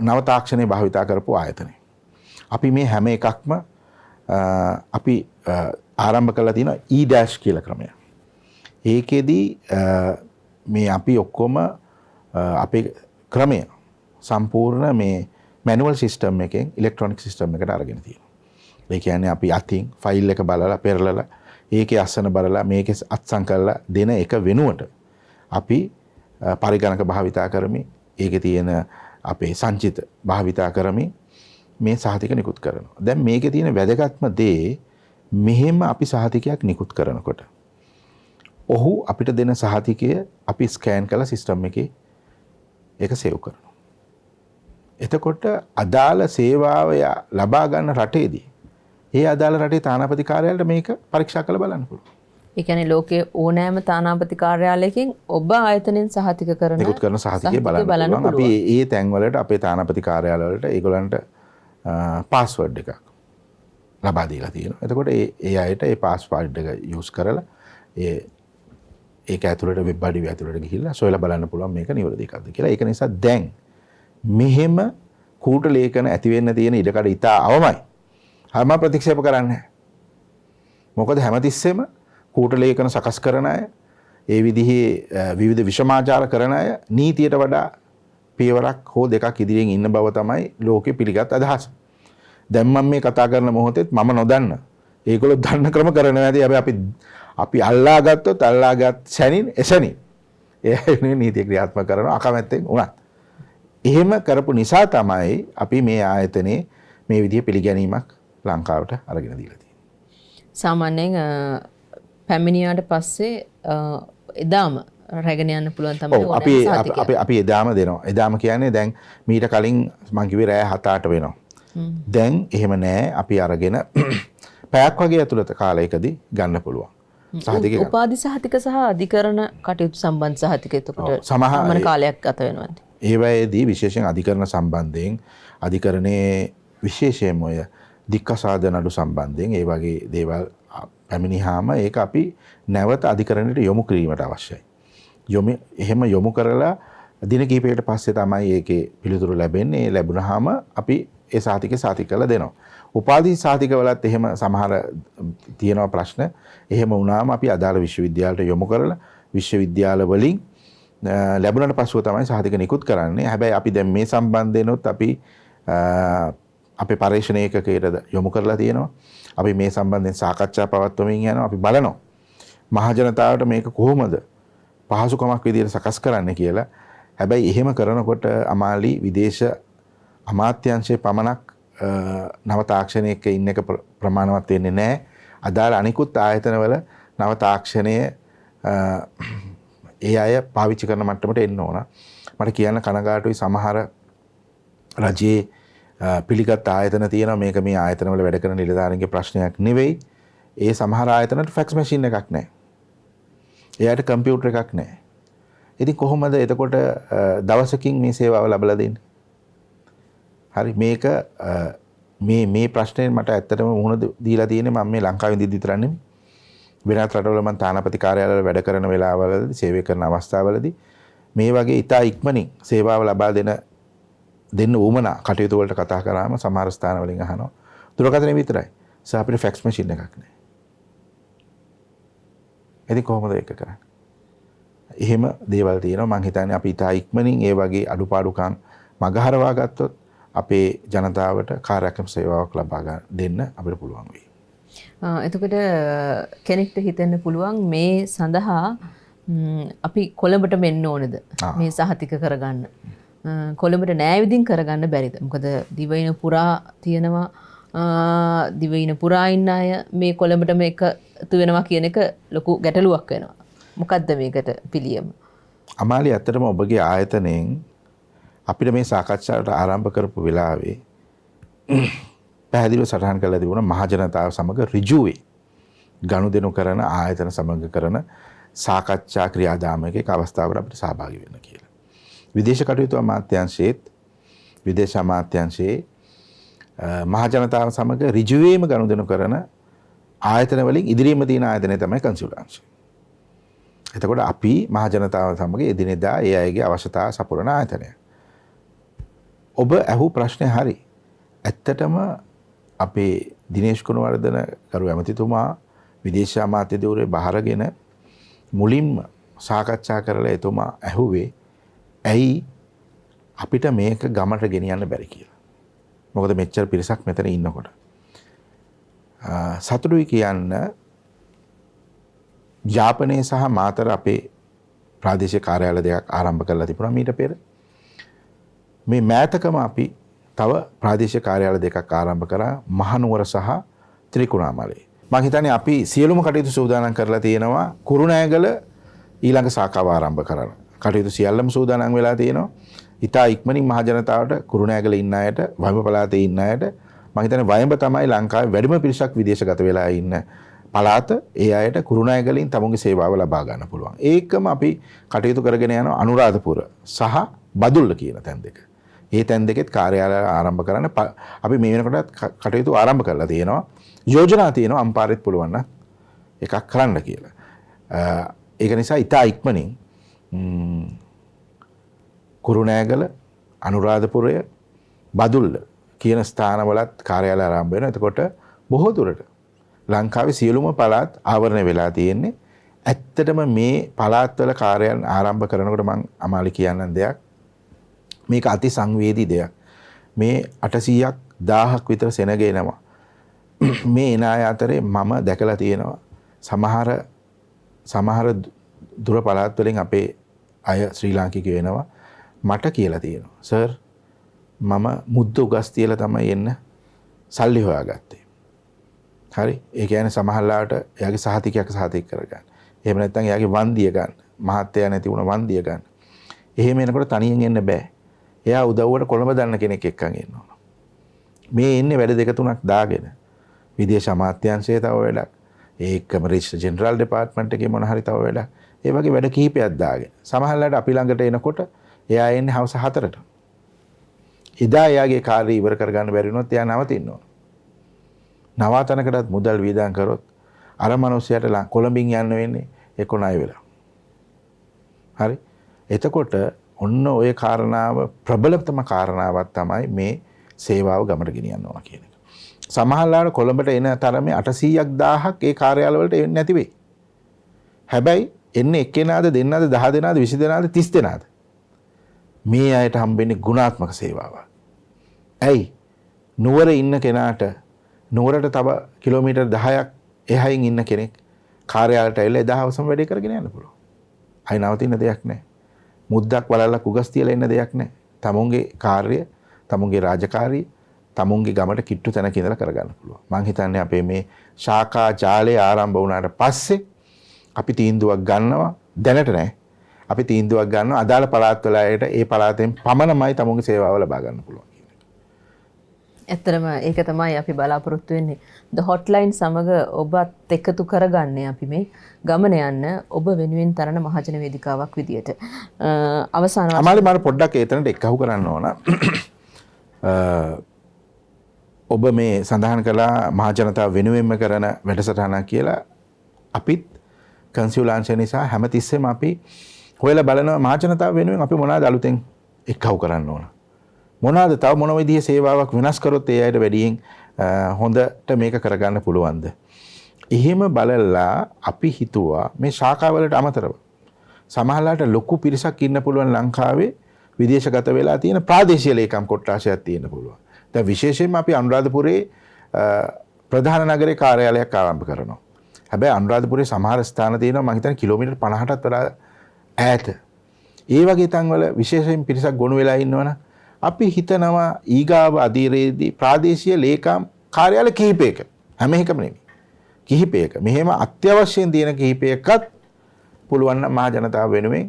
නව තාක්ෂණය භාවිතා කරපු ආයතනය. අපි මේ හැම එකක්ම අපි ආරම්භ කරලා තියෙනවා E- කියලා ක්‍රමය. ඒකෙදි මේ අපි ඔක්කොම අපේ ක්‍රමය සම්පූර්ණ මේ මැනුවල් සිස්ටම් එකෙන් ඉලෙක්ට්‍රොනික සිස්ටම් එකට අරගෙන තියෙනවා. ඒ කියන්නේ අපි අතින් ෆයිල් එක බලලා පෙරලලා ඒකේ අස්සන බලලා මේකේ අත්සන් කරලා දෙන එක වෙනුවට අපි පරිගණක භාවිතා කරමින් ඒකේ තියෙන අපේ සංචිත භාවිතා කරමින් මේ සහතික නිකුත් කරනවා. දැන් මේකේ තියෙන වැදගත්ම දේ මෙහෙම අපි සහතිකයක් නිකුත් කරනකොට ඔහු අපිට දෙන සහතිකය අපි ස්කෑන් කරලා සිස්ටම් එකේ ඒක සේව් කරනවා. එතකොට අදාළ සේවාව ලබා ගන්න රටේදී ඒ අදාළ රටේ තානාපති කාර්යාලයට මේක පරීක්ෂා කරලා බලන්න පුළුවන්. ඒ කියන්නේ ලෝකයේ ඕනෑම තානාපති කාර්යාලයකින් ඔබ ආයතනෙන් සහතික කරන නිකුත් කරන සහතිකය බලන්න පුළුවන්. අපි ඒ තැන්වලට අපේ තානාපති කාර්යාලවලට ඒගොල්ලන්ට පාස්වර්ඩ් එකක් ලබා දීලා තියෙනවා. එතකොට ඒ අයට ඒ පාස්වර්ඩ් එක යූස් කරලා ඒක ඇතුළට වෙබ් අඩවිය ඇතුළට ගිහිල්ලා සොයලා බලන්න පුළුවන් මේක නිවැරදි එකක්ද කියලා. ඒක නිසා දැන් මෙහෙම කූට ලේඛන ඇති වෙන්න තියෙන ඉඩකඩ ඉතා අවමයි. හැම ප්‍රතික්ෂේප කරන්නේ නැහැ. මොකද හැමතිස්සෙම කූට ලේඛන සකස් කරන අය, ඒ විදිහේ විවිධ විෂමාචාර කරන අය නීතියට වඩා පියවරක් හෝ දෙකක් ඉදිරියෙන් ඉන්න බව තමයි ලෝකෙ පිළිගත් අදහස. දැන් මම මේ කතා කරන මොහොතේත් මම නොදන්න ඒගොල්ලෝ දන්න ක්‍රම කරනවා ඇති. හැබැයි අපි අල්ලා ගත්තොත් අල්ලාගත් සැනින් එසැනින් ඒ නීතිය ක්‍රියාත්මක කරනවා අකමැත්තෙන් උනත්. එහෙම කරපු නිසා තමයි අපි මේ ආයතනයේ මේ විදිහේ පිළිගැනීමක් ලංකාවට අරගෙන දීලා තියෙන්නේ. සාමාන්‍යයෙන් පැමිණියාට පස්සේ එදාම රැගෙන යන්න පුළුවන් තමයි අපි එදාම දෙනවා. එදාම කියන්නේ දැන් මීට කලින් මං කිව්වේ රෑ 7-8 වෙනවා. දැන් එහෙම නෑ. අපි අරගෙන පැයක් වගේ ඇතුළත කාලයකදී ගන්න පුළුවන්. උපාධි සහතික සහ අධිකරණ කටයුතු සම්බන්ධ සහතික එතකොට සමහර කාලයක් ගත වෙනවද? ඒවයේදී විශේෂයෙන් අධිකරණ සම්බන්ධයෙන් අධිකරණයේ විශේෂයෙන්ම ඔය දික්කසාද නඩු සම්බන්ධයෙන් ඒ වගේ දේවල් පැමිණිහාම ඒක අපි නැවත අධිකරණයට යොමු කිරීමට අවශ්‍යයි. එහෙම යොමු කරලා දින කිහිපයකට පස්සේ තමයි ඒකේ පිළිතුරු ලැබෙන්නේ. ඒ ලැබුණාම අපි ඒ සහතික කරලා දෙනවා. උපාධි සහතිකවලත් එහෙම සමහර තියෙනවා ප්‍රශ්න. එහෙම වුණාම අපි අදාළ විශ්වවිද්‍යාලයට යොමු කරලා විශ්වවිද්‍යාල වලින් ලැබුණාට පස්සෙ තමයි සහතික නිකුත් කරන්නේ. හැබැයි අපි දැන් මේ සම්බන්ධයෙන්ොත් අපි අපේ පරීක්ෂණ ඒකකයට යොමු කරලා තියෙනවා. අපි මේ සම්බන්ධයෙන් සාකච්ඡා පවත්වමින් යනවා. අපි බලනවා මහජනතාවට මේක කොහොමද පහසුකමක් විදිහට සකස් කරන්න කියලා. හැබැයි එහෙම කරනකොට අමාලි විදේශ අමාත්‍යාංශයේ පමණක් නව තාක්ෂණයක ඉන්න එක ප්‍රමාණවත් වෙන්නේ නැහැ. අදාළ අනිකුත් ආයතනවල නව තාක්ෂණය ඒ අය පාවිච්චි කරන මට්ටමට එන්න ඕන. මට කියන්න කනගාටුයි සමහර රජයේ පිළිගත් ආයතන තියෙනවා. මේක මේ ආයතනවල වැඩ කරන නිලධාරීන්ගේ ප්‍රශ්නයක් නෙවෙයි. ඒ සමහර ආයතනවල ෆැක්ස් මැෂින් එකක් නැහැ. එයාට කම්පියුටර් එකක් නැහැ. ඉතින් කොහොමද එතකොට දවසකින් මේ සේවාව ලබා දෙන්නේ? හරි මේක මේ ප්‍රශ්නේ මට ඇත්තටම මුහුණ දීලා තියෙන්නේ මම මේ ලංකාවේ ඉඳි විතර නෙමෙයි. වෙනත් රටවල මම තානාපති කාර්යාලවල වැඩ කරන වෙලාවවලදී සේවය කරන අවස්ථාවලදී මේ වගේ ඉතා ඉක්මනින් සේවාව ලබා දෙන්න උවමනා කටයුතු වලට කතා කරාම සමහර ස්ථාන වලින් අහනවා දුරකථනය විතරයි. අපිට ෆැක්ස් මැෂින් එකක් නැහැ. ඉතින් කොහොමද ඒක කරන්නේ? එහෙම දේවල් තියෙනවා. මම හිතන්නේ අපි ඉතා ඉක්මනින් ඒ වගේ අඩුපාඩුකම් මගහරවා ගත්තොත් අපේ ජනතාවට කාර්යක්ෂම සේවාවක් ලබා දෙන්න අපිට පුළුවන් වෙයි. එතකොට කෙනෙක්ට හිතෙන්න පුළුවන් මේ සඳහා අපි කොළඹට මෙන්න ඕනද මේ සහතික කරගන්න. කොළඹට නෑවිදින් කරගන්න බැරිද? මොකද දිවයින පුරා තියෙනවා දිවයින පුරා ඉන්න අය මේ කොළඹට මේක තු වෙනවා කියන එක ලොකු ගැටලුවක් වෙනවා. මොකද්ද මේකට පිළියම? අමාලි ඇත්තටම ඔබගේ ආයතනයෙන් අපිට මේ සාකච්ඡාවට ආරම්භ කරපු වෙලාවේ පැහැදිලිව සටහන් කරලා තිබුණා මහජනතාව සමග ඍජුවේ ගනුදෙනු කරන ආයතන සමග කරන සාකච්ඡා ක්‍රියාදාමයක එක් අවස්ථාවකට අපිට සහභාගී වෙන්න කියලා. විදේශ කටයුතු අමාත්‍යාංශයේත් විදේශ අමාත්‍යාංශයේ මහජනතාව සමග ඍජුවේම ගනුදෙනු කරන ආයතන වලින් ඉදිරියේම තියෙන ආයතනය තමයි කන්සියුලාංශය. එතකොට අපි මහජනතාව සමග එදිනෙදා ඒ අයගේ අවශ්‍යතා සපුරන ආයතනය. ඔබ අහූ ප්‍රශ්නේ හරි. ඇත්තටම අපේ දිනේෂ් ගුණවර්ධන කරු ඇමතිතුමා විදේශ අමාත්‍ය ධූරේ බහරගෙන මුලින්ම සාකච්ඡා කරලා එතුමා ඇහුවේ ඇයි අපිට මේක ගමට ගෙනියන්න බැරි කියලා. මොකද මෙච්චර පිරිසක් මෙතන ඉන්නකොට. සතුටුයි කියන්න ජාපනයේ සහ මාතර අපේ ප්‍රාදේශීය කාර්යාලය දෙකක් ආරම්භ කරලා තිබුණා මීට පෙර. මේ මෑතකම අපි තව ප්‍රාදේශීය කාර්යාලය දෙකක් ආරම්භ කරා මහනුවර සහ ත්‍රිකුණාමලයේ. මම හිතන්නේ අපි සියලුම කටයුතු සූදානම් කරලා තියෙනවා කුරුණෑගල ඊළඟ ශාඛාව ආරම්භ කරන්න. කටයුතු සියල්ලම සූදානම් වෙලා තියෙනවා. ඉතා ඉක්මනින් මහජනතාවට කුරුණෑගල ඉන්න අයට වයඹ පළාතේ ඉන්න අයට මම හිතන්නේ වයඹ තමයි ලංකාවේ වැඩිම පිරිසක් විදේශගත වෙලා ඉන්න පළාත. ඒ අයට කුරුණෑගලින් තමුන්ගේ සේවාව ලබා ගන්න පුළුවන්. ඒකම අපි කටයුතු කරගෙන යන අනුරාධපුර සහ බදුල්ල කියන තැන් දෙක. ඒ තැන් දෙකෙත් කාර්යාලය ආරම්භ කරන්න අපි මේ වෙනකොට කටයුතු ආරම්භ කරලා තියෙනවා. යෝජනා තියෙනවා අම්පාරෙත් පුළුවන් නම් එකක් කරන්න කියලා. ඒක නිසා ඉතා ඉක්මනින් කුරුණෑගල අනුරාධපුරය බදුල්ල කියන ස්ථානවලත් කාර්යාලය ආරම්භ වෙනවා. එතකොට බොහෝ දුරට ලංකාවේ සියලුම පළාත් ආවරණය වෙලා තියෙන්නේ. ඇත්තටම මේ පළාත්වල කාර්යයන් ආරම්භ කරනකොට මම අමාලි කියන්න දෙයක් මේක අති සංවේදී දෙයක්. මේ 800ක් 1000ක් විතර සෙනග එනවා. මේ එන අය අතරේ මම දැකලා තියෙනවා සමහර දුර පළාත් වලින් අපේ අය ශ්‍රී ලාංකිකයෝ එනවා මට කියලා තියෙනවා සර් මම මුද්ද උගස් තියලා තමයි එන්න සල්ලි හොයාගත්තේ. හරි ඒ කියන්නේ සමහරලාට එයාගේ සහතිකයක් සහතික කරගන්න. එහෙම නැත්නම් එයාගේ වන්දිය ගන්න. මහත්තයා නැති වුණ වන්දිය ගන්න. එහෙම එනකොට තනියෙන් එන්න බෑ. එයා උදව්වට කොළඹ දන්න කෙනෙක් එක්කන් එන්න ඕන. මේ ඉන්නේ වැඩ දෙක තුනක් දාගෙන. විදේශ අමාත්‍යාංශයේ තව වැඩක්. ඒකම රෙජිස්ටර් ජෙනරල් ඩිපාර්ට්මන්ට් එකේ මොන හරි තව වැඩක්. ඒ වගේ වැඩ කිහිපයක් දාගෙන. සමහරවිට අපි ළඟට එනකොට එයා එන්නේ හවස 4ට. එදා එයාගේ කාර්යය ඉවර කරගන්න බැරි වුණොත් එයා නවතින්න ඕන. නවාතනකටත් මුදල් වියදම් කරොත් අර මිනිහයාට කොළඹින් යන්න වෙන්නේ 11 වෙලා. හරි. එතකොට ඔන්න ඔය කාරණාව ප්‍රබලතම කාරණාවක් තමයි මේ සේවාව ගමට ගෙනියන්න ඕන කියන එක. සමහරවිට කොළඹට එන තරමේ 800ක් 1000ක් ඒ කාර්යාලවලට එන්නේ නැති වෙයි. හැබැයි එන්නේ එක්කෙනාද දෙන්නාද 10 දෙනාද 20 දෙනාද 30 දෙනාද මේ අයට හම්බෙන්නේ ගුණාත්මක සේවාවක්. ඇයි නුවර ඉන්න කෙනාට නුවරට තව කිලෝමීටර් 10ක් එහයින් ඉන්න කෙනෙක් කාර්යාලයට ඇවිල්ලා එදා හවසම වැඩේ කරගෙන යන්න පුළුවන්. අය නවතින දෙයක් නැහැ. මුද්දක් වලල්ලක් උගස් තියලා ඉන්න දෙයක් නැහැ. තමුන්ගේ කාර්ය, තමුන්ගේ රාජකාරිය, තමුන්ගේ ගමට කිට්ටු තැනක ඉඳලා කරගන්න පුළුවන්. මම හිතන්නේ අපේ මේ ශාඛා ජාලය ආරම්භ වුණාට පස්සේ අපි තීන්දුවක් ගන්නවා දැනට නැහැ. අපි තීන්දුවක් ගන්නවා අදාළ පළාත් වල අයට ඒ පළාතෙන් පමණමයි තමුන්ගේ සේවාව ලබා ගන්න පුළුවන්. ඇත්තටම ඒක තමයි අපි බලාපොරොත්තු වෙන්නේ. ද හොට්ලයින් සමග ඔබත් එකතු කරගන්නේ අපි මේ ගමන යන්න ඔබ වෙනුවෙන් තරණ මහජන වේදිකාවක් විදියට. අවසාන අමාලි මම පොඩ්ඩක් ඒතනට එක්කහු කරන්න ඕන. ඔබ මේ සඳහන් කළා මහජනතාව වෙනුවෙන්ම කරන වැඩසටහනක් කියලා. අපිත් කන්සියුලාංශය නිසා හැමතිස්සෙම අපි හොයලා බලනවා මහජනතාව වෙනුවෙන් අපි මොනවද අලුතෙන් එක්කහු කරන්න ඕන. මොනවාද තව මොන විදිහේ සේවාවක් වෙනස් කරොත් ඒ අයට වැඩියෙන් හොඳට මේක කරගන්න පුළුවන්ද? එහෙම බලලා අපි හිතුවා මේ ශාඛාවලට අමතරව සමහරලාට ලොකු පිරිසක් ඉන්න පුළුවන් ලංකාවේ විදේශගත වෙලා තියෙන ප්‍රාදේශීය ලේකම් කොට්ටාශයක් තියෙන්න පුළුවන්. දැන් විශේෂයෙන්ම අපි අනුරාධපුරේ ප්‍රධාන නගරේ කාර්යාලයක් ආරම්භ කරනවා. හැබැයි අනුරාධපුරයේ සමහර ස්ථාන තියෙනවා මම හිතන්නේ කිලෝමීටර් 50ටත් වඩා ඈත. ඒ වගේ තැන්වල විශේෂයෙන් පිරිසක් ගොනු වෙලා ඉන්නවනම් අපි හිතනවා ඊගාව අධීරයේදී ප්‍රාදේශීය ලේකම් කාර්යාල කිහිපයක හැම එකම නෙමෙයි. කිහිපයක මෙහෙම අත්‍යවශ්‍යයෙන් තියෙන කිහිපයකත් පුළුවන් නම් මහ ජනතාව වෙනුවෙන්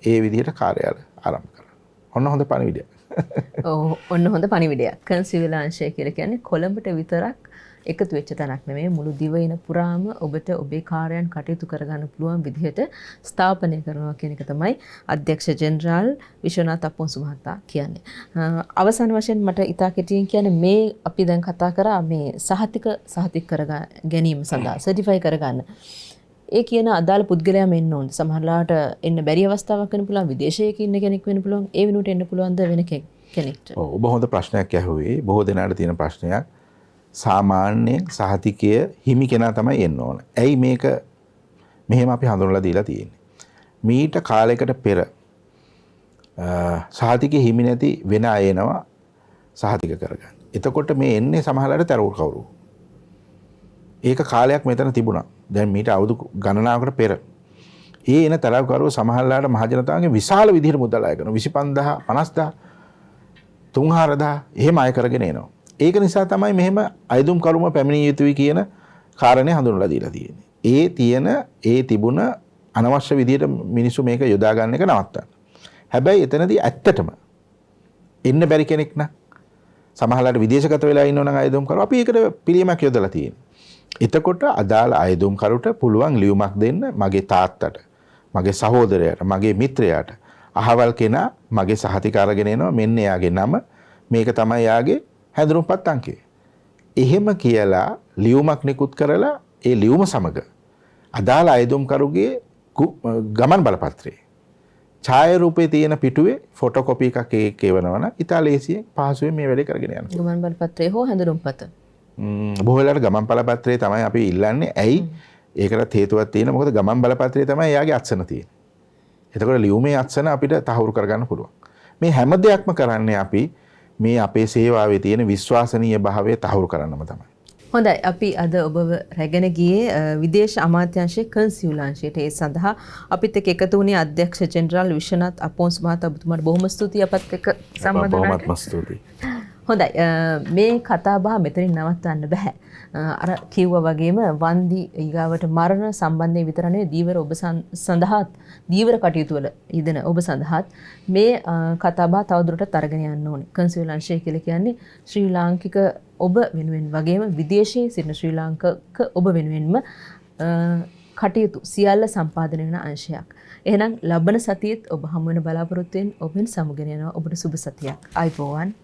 ඒ විදිහට කාර්යාල ආරම්භ කරන්න. ඔන්න හොඳ පණිවිඩයක්. ඔන්න හොඳ පණිවිඩයක්. කන්සියුලර් අංශය කියලා කියන්නේ කොළඹට විතරක් එකතු වෙච්ච තැනක් නෙමෙයි මුළු දිවයින පුරාම ඔබට ඔබේ කාර්යයන් කටයුතු කරගන්න පුළුවන් විදිහට ස්ථාපනය කරනවා කියන එක තමයි අධ්‍යක්ෂ ජෙනරාල් විශ්වනාත් අපොන්සු මහතා කියන්නේ. අවසාන වශයෙන් මට ඉතා කෙටියෙන් කියන්නේ මේ අපි දැන් කතා කරා මේ සහතික ගැනීම සඳහා සර්ටිෆයි කරගන්න. ඒ කියන අදාළ පුද්ගලයා මෙන්න ඕනේ. සමහරලාට එන්න බැරි අවස්ථාවක් වෙන්න පුළුවන්, විදේශයක ඉන්න කෙනෙක් වෙන්න පුළුවන්. ඒ වෙනුවට එන්න පුළුවන්ද වෙන කෙනෙක්ට? ඔබ හොඳ ප්‍රශ්නයක් ඇහුවේ. බොහෝ දෙනාට තියෙන ප්‍රශ්නයක්. සාමාන්‍යයෙන් සහතිකය හිමි කෙනා තමයි එන්න ඕන. ඇයි මේක මෙහෙම අපි හඳුන්වලා දීලා තියෙන්නේ? මීට කාලයකට පෙර සහතිකය හිමි නැති වෙන අය එනවා සහතික කරගන්න. එතකොට මේ එන්නේ සමහරලාට තරුණ කවුරු. ඒක කාලයක් මෙතන තිබුණා. දැන් මීට අවුරුදු ගණනාවකට පෙර. ඒ එන තරවකරුවෝ සමහරලාට මහජනතාවගේ විශාල විදිහට මුදල් අය කරනවා. 25000 50000 3000 එහෙම අය කරගෙන එනවා. ඒක නිසා තමයි මෙහෙම අයදුම් කරුම පැමිණිය යුතුයි කියන කාරණේ හඳුන්වලා දීලා තියෙන්නේ. ඒ තිබුණ අනවශ්‍ය විදිහට මිනිස්සු මේක යොදා ගන්න එක නවත්තන්න. හැබැයි එතනදී ඇත්තටම එන්න බැරි කෙනෙක් නම් සමහරවිට විදේශගත වෙලා ඉන්නවනම් අයදුම් කරුවා අපි ඒකට පිළියමක් යොදලා තියෙනවා. එතකොට අදාළ අයදුම් කරුට පුළුවන් ලියුමක් දෙන්න මගේ තාත්තට, මගේ සහෝදරයාට, මගේ මිත්‍රයාට අහවල් කෙනා මගේ සහතික අරගෙන එනවා මෙන්න එයාගේ නම මේක තමයි යාගේ හැඳුනුම්පත් අංකය. එහෙම කියලා ලියුමක් නිකුත් කරලා ඒ ලියුම සමග අදාළ අයදුම්කරුගේ ගමන් බලපත්‍රයේ ඡායාරූපේ තියෙන පිටුවේ ෆොටෝකොපි එකක් කියවනවනම් ඉතා ලේසියෙන් පහසුවෙන් මේ වැඩේ කරගෙන යනවා. ගමන් බලපත්‍රය හෝ හැඳුනුම්පත. බොහෝ වෙලාවට ගමන් බලපත්‍රය තමයි අපි ඉල්ලන්නේ. ඇයි? ඒකට හේතුවක් තියෙනවා. මොකද ගමන් බලපත්‍රය තමයි එයාගේ අත්සන තියෙන්නේ. එතකොට ලියුමේ අත්සන අපිට තහවුරු කරගන්න පුළුවන්. මේ හැම දෙයක්ම කරන්නේ අපි මේ අපේ සේවාවේ තියෙන විශ්වාසනීය භාවය තහවුරු කරන්නම තමයි. හොඳයි අපි අද ඔබව රැගෙන ගියේ විදේශ අමාත්‍යාංශයේ කන්සියුලර් අංශයට. ඒ සඳහා අපිත් එක්ක එකතු වුණේ අධ්‍යක්ෂ ජෙනරාල් විශ්වනාත් අපොන්සු මහතා. ඔබතුමාට බොහොම ස්තුතියි අපත් එක්ක සම්බන්ධ වුණාට. බොහොමත්ම ස්තුතියි. හොඳයි මේ කතා බහ මෙතනින් නවත්තන්න බෑ. අර කිව්වා වගේම වන්දි ඊගාවට මරණ සම්බන්ධයෙන් විතර නෙවෙයි දීවර ඔබ සඳහාත් දීවර කටයුතු වල යෙදෙන ඔබ සඳහාත් මේ කතා බහ තවදුරටත් අරගෙන යන්න ඕනේ. කන්සියුලර් අංශය කියලා කියන්නේ ශ්‍රී ලාංකික ඔබ වෙනුවෙන් වගේම විදේශයේ සිටින ශ්‍රී ලාංකික ඔබ වෙනුවෙන්ම කටයුතු සියල්ල සම්පාදනය වෙන අංශයක්. එහෙනම් ලබන සතියේත් ඔබ හමු වෙන බලාපොරොත්තු වෙන ඔබෙන් සමුගෙන යනවා. ඔබට සුබ සතියක්. ආයිබෝවන්.